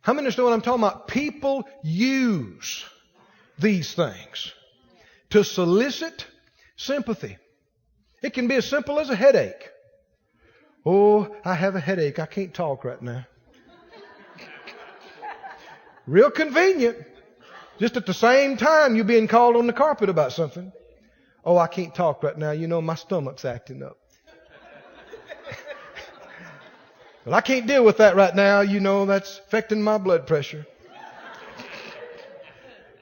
How many understand what I'm talking about? People use these things to solicit sympathy. It can be as simple as a headache. Oh, I have a headache. I can't talk right now. Real convenient. Just at the same time you're being called on the carpet about something. Oh, I can't talk right now. You know, my stomach's acting up. Well, I can't deal with that right now. You know, that's affecting my blood pressure.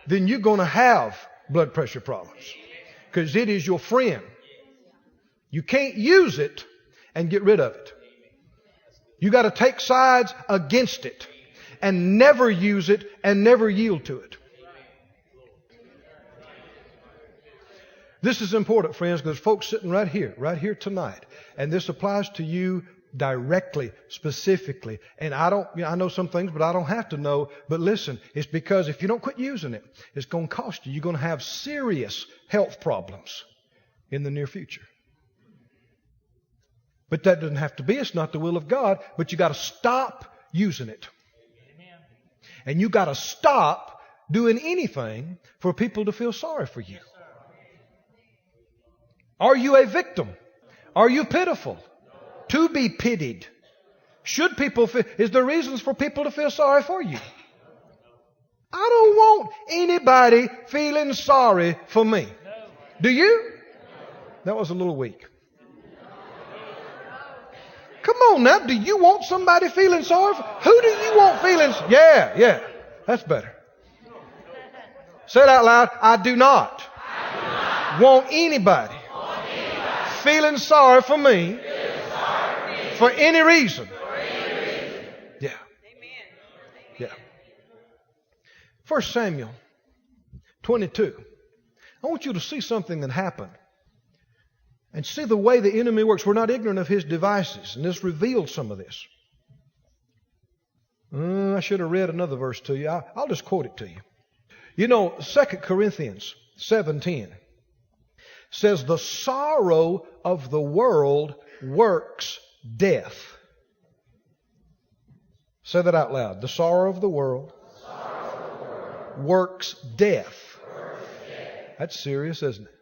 Then you're going to have blood pressure problems because it is your friend. You can't use it and get rid of it. You got to take sides against it and never use it and never yield to it. This is important, friends, because folks sitting right here tonight, and this applies to you directly, specifically. And I know some things, but I don't have to know. But listen, it's because if you don't quit using it, it's going to cost you. You're going to have serious health problems in the near future. But that doesn't have to be. It's not the will of God. But you got to stop using it. And you got to stop doing anything for people to feel sorry for you. Are you a victim? Are you pitiful? To be pitied. Should people feel, is there reasons for people to feel sorry for you? I don't want anybody feeling sorry for me. Do you? That was a little weak. Come on now. Do you want somebody feeling sorry for? Who do you want feeling? Yeah. That's better. Say it out loud. I do not want anybody feeling sorry for me for any reason. Yeah. Yeah. 1 Samuel 22. I want you to see something that happened and see the way the enemy works. We're not ignorant of his devices, and this reveals some of this. I should have read another verse to you. I'll just quote it to you. You know, 2 Corinthians 7:10 says, the sorrow of the world works death. Say that out loud. The sorrow of the world works death. That's serious, isn't it?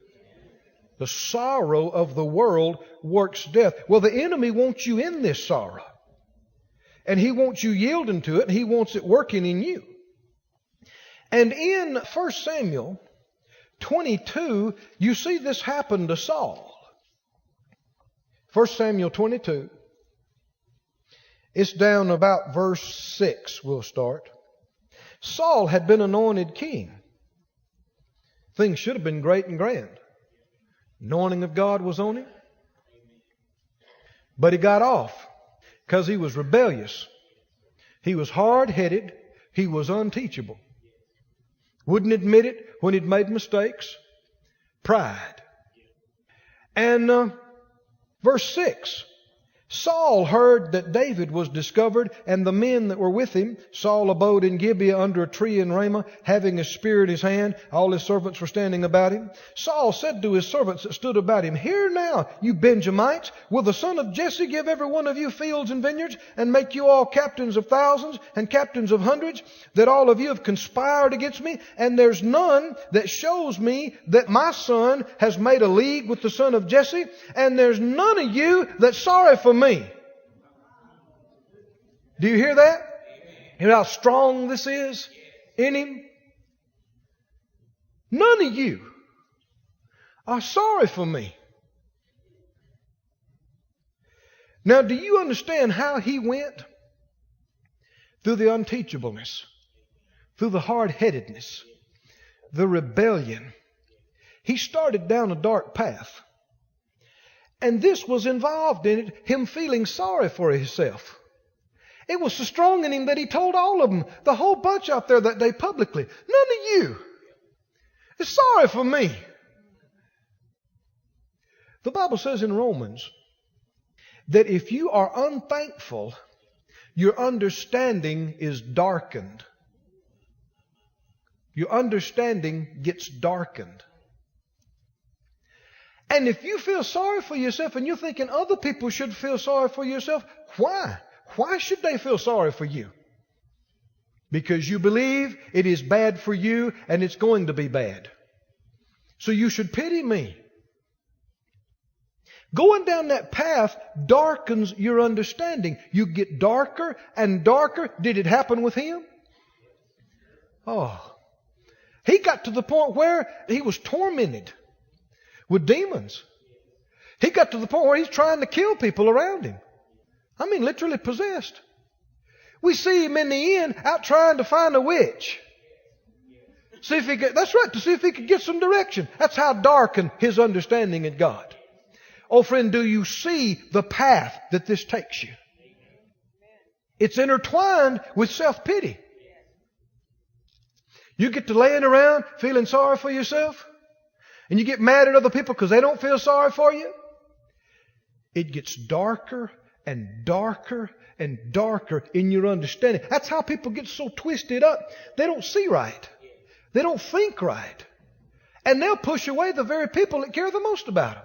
The sorrow of the world works death. Well, the enemy wants you in this sorrow. And he wants you yielding to it, and he wants it working in you. And in 1 Samuel 22, you see this happen to Saul. 1 Samuel 22. It's down about verse 6, we'll start. Saul had been anointed king. Things should have been great and grand. Anointing of God was on him. But he got off because he was rebellious. He was hard-headed. He was unteachable. Wouldn't admit it when he'd made mistakes. Pride. And verse 6. Saul heard that David was discovered, and the men that were with him. Saul abode in Gibeah under a tree in Ramah, having a spear in his hand. All his servants were standing about him. Saul said to his servants that stood about him, hear now, you Benjamites, will the son of Jesse give every one of you fields and vineyards, and make you all captains of thousands and captains of hundreds, that all of you have conspired against me? And there's none that shows me that my son has made a league with the son of Jesse, and there's none of you that's sorry for me. Do you hear that? Hear how strong this is in him? None of you are sorry for me. Now, do you understand how he went? Through the unteachableness, through the hard-headedness, the rebellion. He started down a dark path. And this was involved in it, him feeling sorry for himself. It was so strong in him that he told all of them, the whole bunch out there that day publicly, none of you is sorry for me. The Bible says in Romans that if you are unthankful, your understanding is darkened. Your understanding gets darkened. And if you feel sorry for yourself and you're thinking other people should feel sorry for yourself, why? Why should they feel sorry for you? because you believe it is bad for you and it's going to be bad. So you should pity me. Going down that path darkens your understanding. You get darker and darker. Did it happen with him? Oh. He got to the point where he was tormented with demons. He got to the point where he's trying to kill people around him. I mean, literally possessed. We see him in the end out trying to find a witch. See if he could, that's right, to see if he could get some direction. That's how darkened his understanding had got. Oh, friend, do you see the path that this takes you? It's intertwined with self-pity. You get to laying around feeling sorry for yourself, and you get mad at other people because they don't feel sorry for you. It gets darker and darker and darker in your understanding. That's how people get so twisted up. They don't see right. They don't think right. And they'll push away the very people that care the most about them.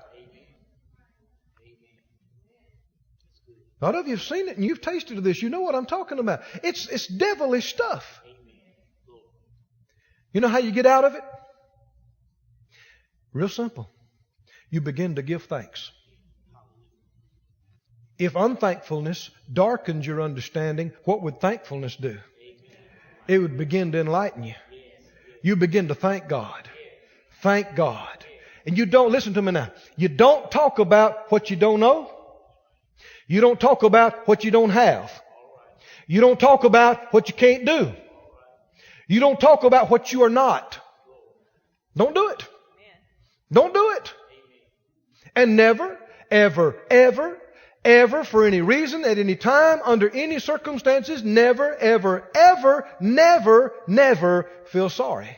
A lot of you have seen it and you've tasted of this. You know what I'm talking about. It's devilish stuff. You know how you get out of it? Real simple. You begin to give thanks. If unthankfulness darkens your understanding, what would thankfulness do? It would begin to enlighten you. You begin to thank God. Thank God. And you don't, listen to me now, you don't talk about what you don't know. You don't talk about what you don't have. You don't talk about what you can't do. You don't talk about what you are not. Don't do it. Don't do it. And never, ever, ever, ever, for any reason, at any time, under any circumstances, never, ever, ever, never, never feel sorry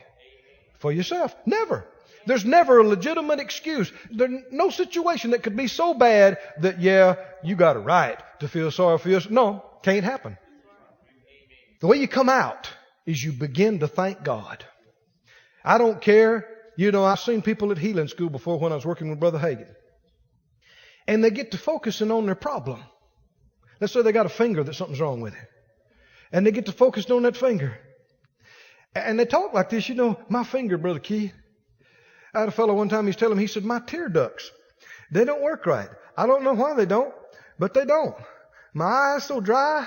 for yourself. Never. There's never a legitimate excuse. There's no situation that could be so bad that, yeah, you got a right to feel sorry for yourself. No, can't happen. The way you come out is you begin to thank God. I don't care. You know, I've seen people at healing school before when I was working with Brother Hagin. And they get to focusing on their problem. Let's say they got a finger that something's wrong with it. And they get to focusing on that finger. And they talk like this, you know, my finger, Brother Keith. I had a fellow one time, he's telling me, he said, my tear ducts, they don't work right. I don't know why they don't, but they don't. My eyes so dry.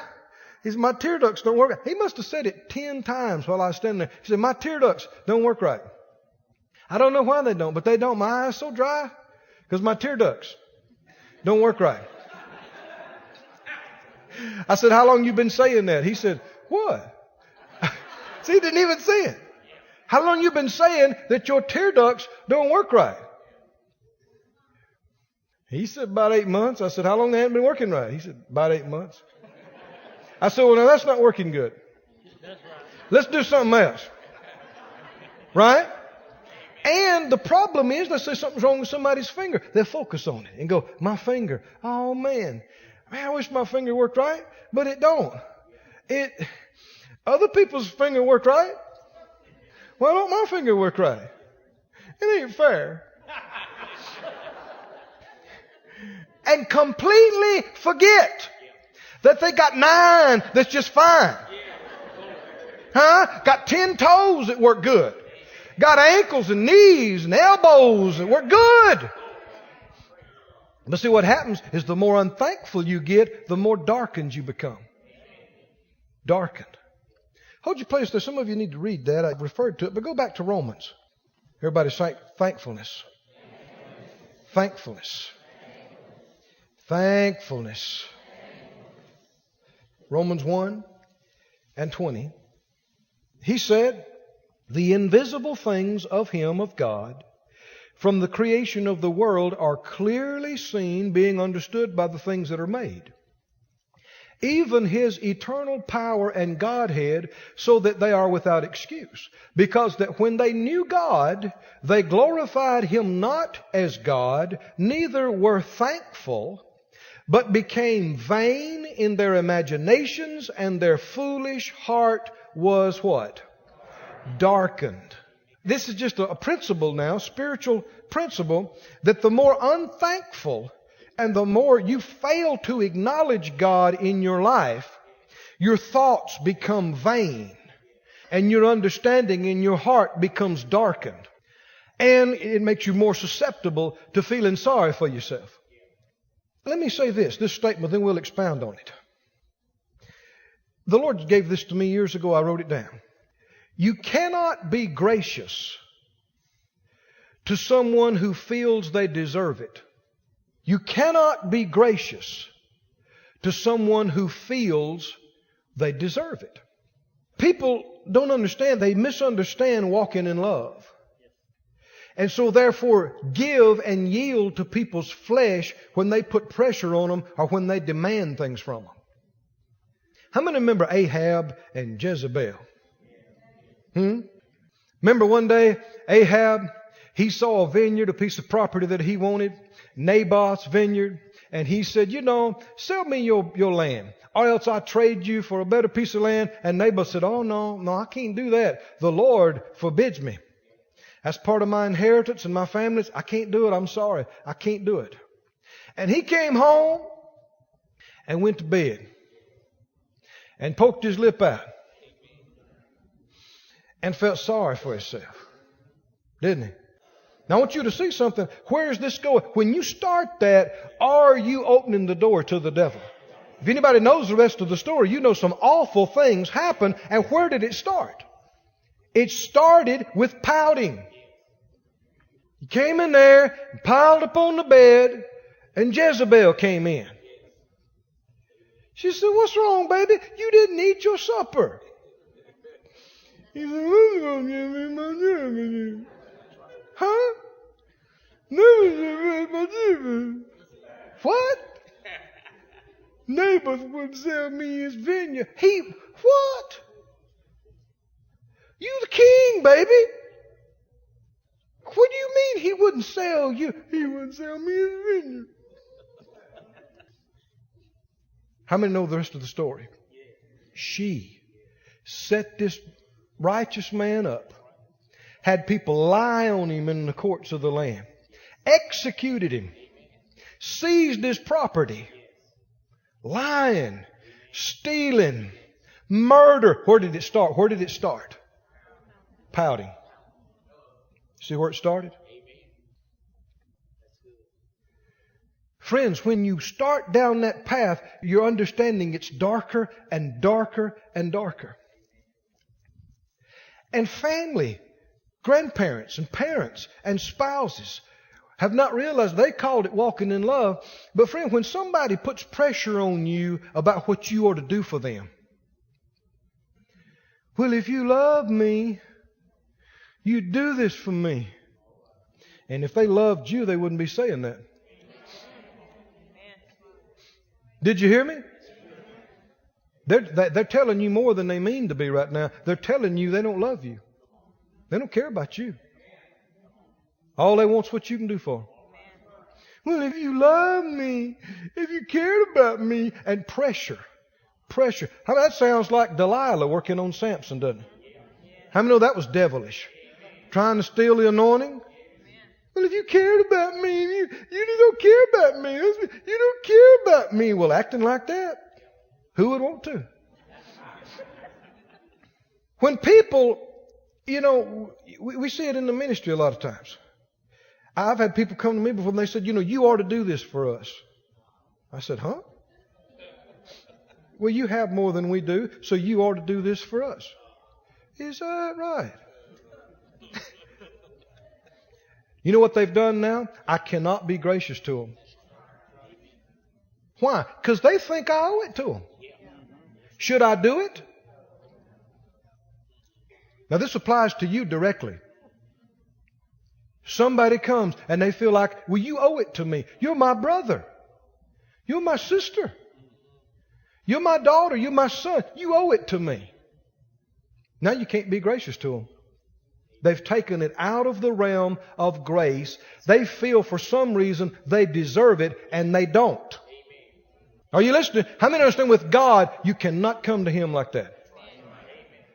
He said, my tear ducts don't work right. He must have said it 10 times while I was standing there. He said, my tear ducts don't work right. I don't know why they don't, but they don't. My eyes so dry because my tear ducts don't work right. I said, how long you been saying that? He said, what? See, he didn't even say it. How long you been saying that your tear ducts don't work right? He said, about 8 months. I said, how long they haven't been working right? He said, about 8 months. I said, well, now that's not working good. Let's do something else. Right? And the problem is, let's say something's wrong with somebody's finger. They'll focus on it and go, my finger. Oh, man, I wish my finger worked right, but it don't. Other people's finger worked right. Why don't my finger work right? It ain't fair. And completely forget that they got 9 that's just fine. Huh? Got 10 toes that work good. Got ankles and knees and elbows that work good. But see, what happens is the more unthankful you get, the more darkened you become. Darkened. Hold your place there. Some of you need to read that. I referred to it, but go back to Romans. Everybody say thankfulness. Thankfulness. Thankfulness. Romans 1 and 20. He said, the invisible things of Him, of God, from the creation of the world are clearly seen, being understood by the things that are made. Even His eternal power and Godhead, so that they are without excuse. Because that when they knew God, they glorified Him not as God, neither were thankful, but became vain in their imaginations, and their foolish heart was what? Darkened. This is just a principle now, spiritual principle, that the more unthankful and the more you fail to acknowledge God in your life, your thoughts become vain. and your understanding in your heart becomes darkened. And it makes you more susceptible to feeling sorry for yourself. Let me say this statement, then we'll expound on it. The Lord gave this to me years ago. I wrote it down. You cannot be gracious to someone who feels they deserve it. You cannot be gracious to someone who feels they deserve it. People don't understand. They misunderstand walking in love. And so therefore give and yield to people's flesh when they put pressure on them or when they demand things from them. How many remember Ahab and Jezebel? Remember one day Ahab, he saw a vineyard, a piece of property that he wanted, Naboth's vineyard, and he said, sell me your land, or else I trade you for a better piece of land. And Naboth said, oh, no, I can't do that. The Lord forbids me. That's part of my inheritance and my family's. I can't do it. I'm sorry. I can't do it. And he came home and went to bed and poked his lip out and felt sorry for himself. Didn't he? Now I want you to see something. Where is this going? When you start that, are you opening the door to the devil? If anybody knows the rest of the story, you know some awful things happen. And where did it start? It started with pouting. He came in there and piled up on the bed, and Jezebel came in. She said, what's wrong, baby? You didn't eat your supper. He said, who's going to give me my dinner? Huh? What? Naboth would sell me his vineyard. What? You the king, baby. What do you mean he wouldn't sell you? He wouldn't sell me his vineyard. How many know the rest of the story? She set this righteous man up, had people lie on him in the courts of the land, executed him, seized his property, lying, stealing, murder. Where did it start? Pouting. See where it started? Friends, when you start down that path, you're understanding it's darker and darker and darker. And family, grandparents and parents and spouses have not realized they called it walking in love. But friend, when somebody puts pressure on you about what you ought to do for them. Well, if you love me, you do this for me. And if they loved you, they wouldn't be saying that. Did you hear me? They're telling you more than they mean to be right now. They're telling you they don't love you. They don't care about you. All they want is what you can do for them. Well, if you love me, if you cared about me, and pressure. How that sounds like Delilah working on Samson, doesn't it? How many know that was devilish? Trying to steal the anointing? Well, if you cared about me, you don't care about me. You don't care about me. Well, acting like that, who would want to? When people, we see it in the ministry a lot of times. I've had people come to me before and they said, you ought to do this for us. I said, huh? Well, you have more than we do, so you ought to do this for us. Is that right? You know what they've done now? I cannot be gracious to them. Why? Because they think I owe it to them. Should I do it? Now this applies to you directly. Somebody comes and they feel like, well, you owe it to me. You're my brother. You're my sister. You're my daughter. You're my son. You owe it to me. Now you can't be gracious to them. They've taken it out of the realm of grace. They feel for some reason they deserve it and they don't. Are you listening? How many understand with God you cannot come to Him like that?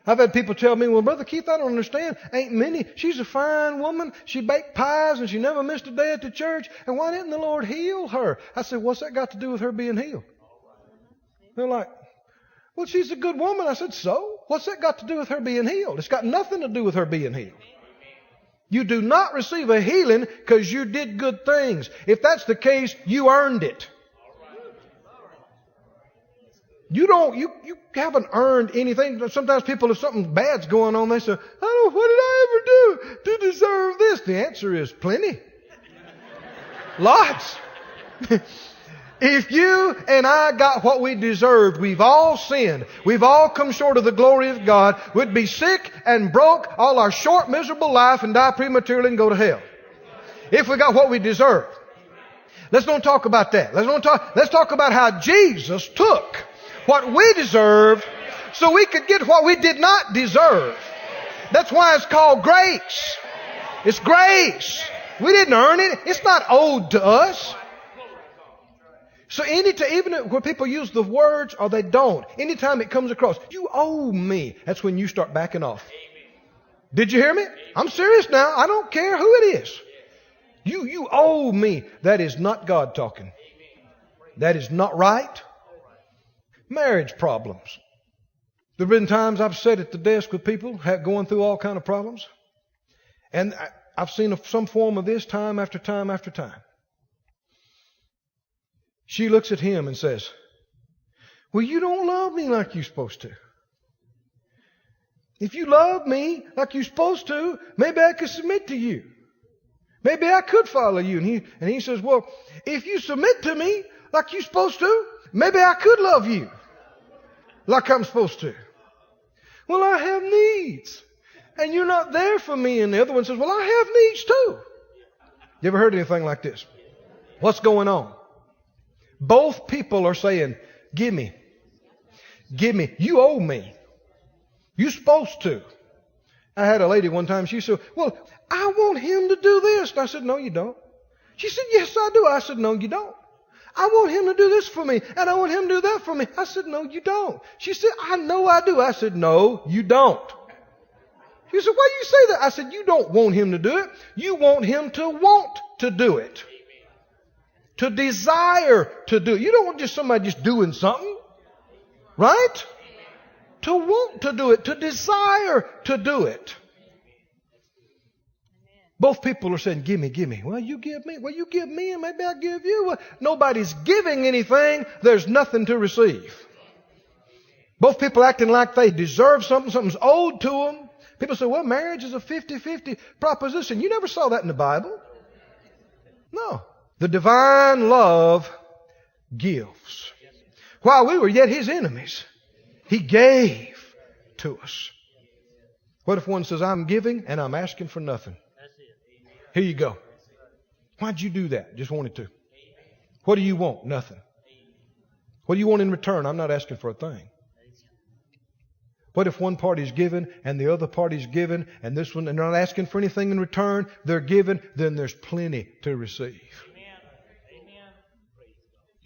I've had people tell me, well, Brother Keith, I don't understand. Ain't Minnie, she's a fine woman. She baked pies and she never missed a day at the church. And why didn't the Lord heal her? I said, what's that got to do with her being healed? They're like, well, she's a good woman. I said, so? what's that got to do with her being healed? It's got nothing to do with her being healed. You do not receive a healing because you did good things. If that's the case, you earned it. You haven't earned anything. Sometimes people, if something bad's going on, they say, "Oh, what did I ever do to deserve this?" The answer is plenty. Lots. If you and I got what we deserved, we've all sinned. We've all come short of the glory of God. We'd be sick and broke all our short, miserable life and die prematurely and go to hell. If we got what we deserved. Let's don't talk about that. Let's talk about how Jesus took what we deserved so we could get what we did not deserve. That's why it's called grace. It's grace. We didn't earn it. It's not owed to us. So even when people use the words or they don't, anytime it comes across, "You owe me," that's when you start backing off. Did you hear me? I'm serious now. I don't care who it is. You owe me. That is not God talking. That is not right. Marriage problems. There have been times I've sat at the desk with people going through all kind of problems. And I've seen some form of this time after time after time. She looks at him and says, "Well, you don't love me like you're supposed to. If you love me like you're supposed to, maybe I could submit to you. Maybe I could follow you." And he says, "Well, if you submit to me like you're supposed to, maybe I could love you like I'm supposed to." "Well, I have needs, and you're not there for me." And the other one says, "Well, I have needs too." You ever heard anything like this? What's going on? Both people are saying, "Give me. Give me. You owe me. You're supposed to." I had a lady one time, she said, "Well, I want him to do this." And I said, "No, you don't." She said, "Yes, I do." I said, "No, you don't." "I want him to do this for me, and I want him to do that for me." I said, "No, you don't." She said, "I know I do." I said, "No, you don't." She said, "Why do you say that?" I said, "You don't want him to do it. You want him to want to do it. To desire to do it. You don't want just somebody just doing something. Right? To want to do it. To desire to do it. Both people are saying, "Give me, give me." "Well, you give me." "Well, you give me and maybe I'll give you." Well, nobody's giving anything. There's nothing to receive. Both people acting like they deserve something. Something's owed to them. People say, "Well, marriage is a 50-50 proposition." You never saw that in the Bible. No. The divine love gives. While we were yet His enemies, He gave to us. What if one says, "I'm giving and I'm asking for nothing"? Here you go. Why'd you do that? Just wanted to. What do you want? Nothing. What do you want in return? I'm not asking for a thing. What if one party's given and the other party's given and this one, and they're not asking for anything in return, they're given, then there's plenty to receive.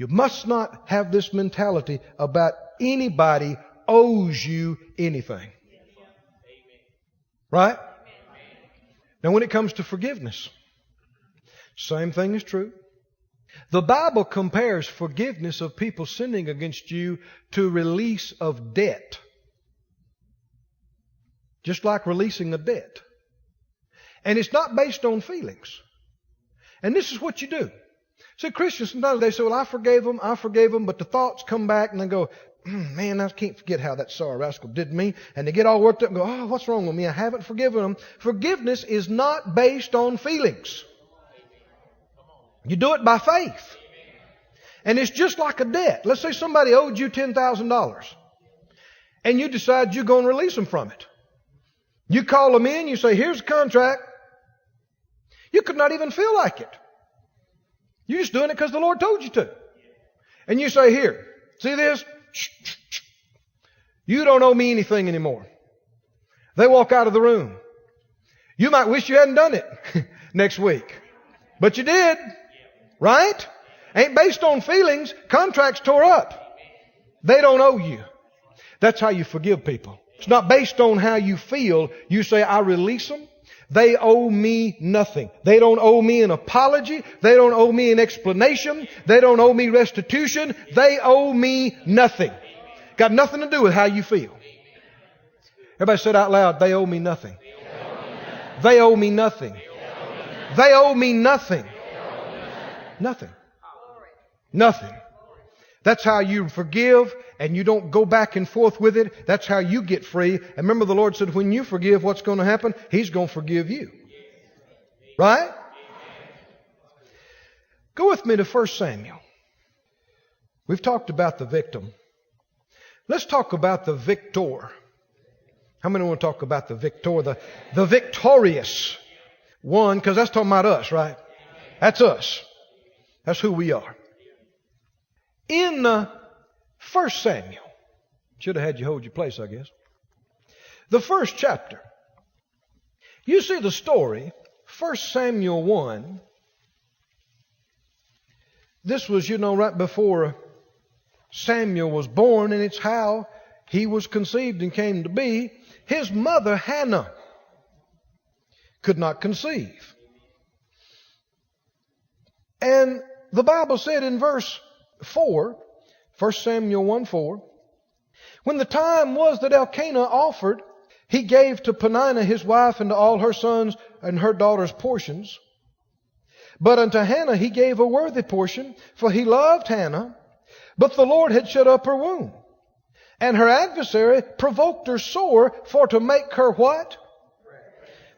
You must not have this mentality about anybody owes you anything. Right? Now when it comes to forgiveness, same thing is true. The Bible compares forgiveness of people sinning against you to release of debt. Just like releasing a debt. And it's not based on feelings. And this is what you do. See, Christians, sometimes they say, "Well, I forgave them, but the thoughts come back and they go, man, I can't forget how that sorry rascal did me." And they get all worked up and go, "Oh, what's wrong with me? I haven't forgiven them." Forgiveness is not based on feelings. You do it by faith. And it's just like a debt. Let's say somebody owed you $10,000 and you decide you're going to release them from it. You call them in, you say, "Here's the contract." You could not even feel like it. You're just doing it because the Lord told you to. And you say, "Here, see this? You don't owe me anything anymore." They walk out of the room. You might wish you hadn't done it next week. But you did. Right? Ain't based on feelings. Contracts tore up. They don't owe you. That's how you forgive people. It's not based on how you feel. You say, "I release them. They owe me nothing. They don't owe me an apology. They don't owe me an explanation. They don't owe me restitution. They owe me nothing." Got nothing to do with how you feel. Everybody said out loud, they owe me nothing. They owe me nothing. They owe me nothing. Nothing. Nothing. That's how you forgive and you don't go back and forth with it. That's how you get free. And remember, the Lord said, when you forgive, what's going to happen? He's going to forgive you. Right? Go with me to 1 Samuel. We've talked about the victim. Let's talk about the victor. How many want to talk about the victor, the victorious one? Because that's talking about us, right? That's us. That's who we are. In 1 Samuel, should have had you hold your place, I guess. The first chapter. You see the story, 1 Samuel 1. This was, right before Samuel was born, and it's how he was conceived and came to be. His mother, Hannah, could not conceive. And the Bible said in verse 4, 1 Samuel 1:4, when the time was that Elkanah offered, he gave to Peninnah his wife and to all her sons and her daughters portions. But unto Hannah he gave a worthy portion, for he loved Hannah, but the Lord had shut up her womb. And her adversary provoked her sore for to make her what?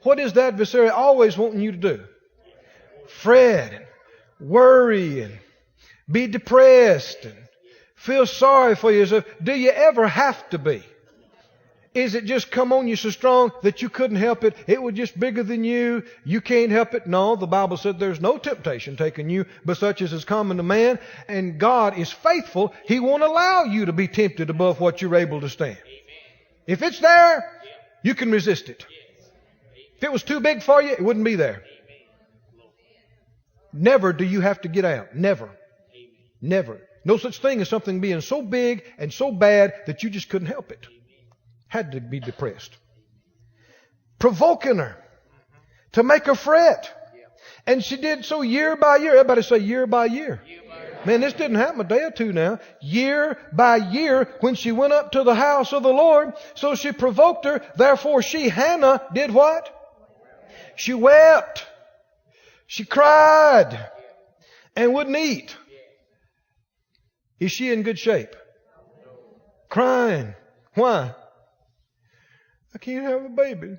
What is the adversary always wanting you to do? Fret and worry and be depressed and feel sorry for yourself. Do you ever have to be? Is it just come on you so strong that you couldn't help it? It was just bigger than you. You can't help it. No, the Bible said there's no temptation taken you, but such as is common to man. And God is faithful. He won't allow you to be tempted above what you're able to stand. If it's there, you can resist it. If it was too big for you, it wouldn't be there. Never do you have to get out. Never. Never. No such thing as something being so big and so bad that you just couldn't help it. Had to be depressed. Provoking her to make her fret. And she did so year by year. Everybody say year by year. Man, this didn't happen a day or two now. Year by year when she went up to the house of the Lord. So she provoked her. Therefore she, Hannah, did what? She wept. She cried and wouldn't eat. Is she in good shape? Crying. Why? I can't have a baby.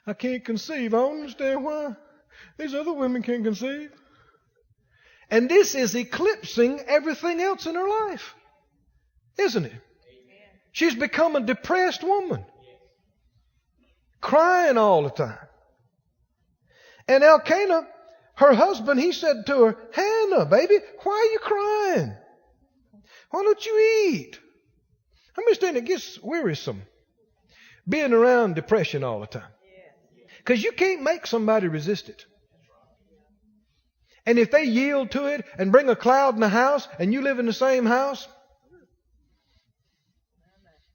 I can't conceive. I don't understand why. These other women can conceive. And this is eclipsing everything else in her life. Isn't it? She's become a depressed woman. Crying all the time. And Elkanah, her husband, he said to her, Hannah, baby, why are you crying? Why don't you eat? I understand it gets wearisome being around depression all the time. Because you can't make somebody resist it. And if they yield to it and bring a cloud in the house and you live in the same house,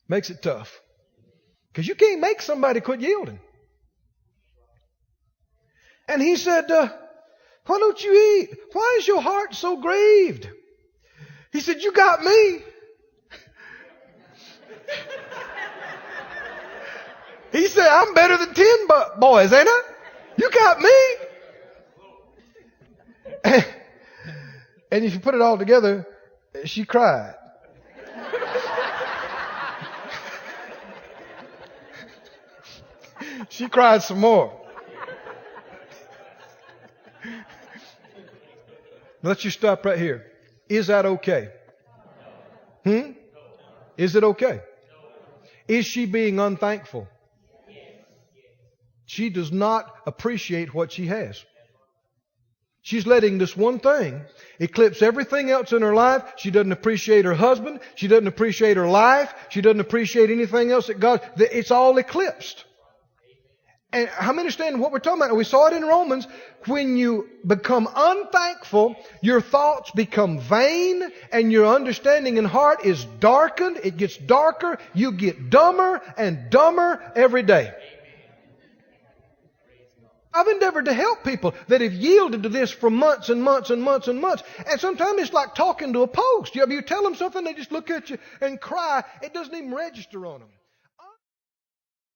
makes it tough. Because you can't make somebody quit yielding. And he said, why don't you eat? Why is your heart so grieved? He said, you got me. He said, I'm better than 10 boys, ain't I? You got me. And if you put it all together, she cried. She cried some more. Let's just stop right here. Is that okay? Is it okay? Is she being unthankful? She does not appreciate what she has. She's letting this one thing eclipse everything else in her life. She doesn't appreciate her husband. She doesn't appreciate her life. She doesn't appreciate anything else that God... It's all eclipsed. And how many understand what we're talking about? We saw it in Romans. When you become unthankful, your thoughts become vain and your understanding and heart is darkened. It gets darker. You get dumber and dumber every day. I've endeavored to help people that have yielded to this for months and months and months and months. And sometimes it's like talking to a post. You tell them something, they just look at you and cry. It doesn't even register on them.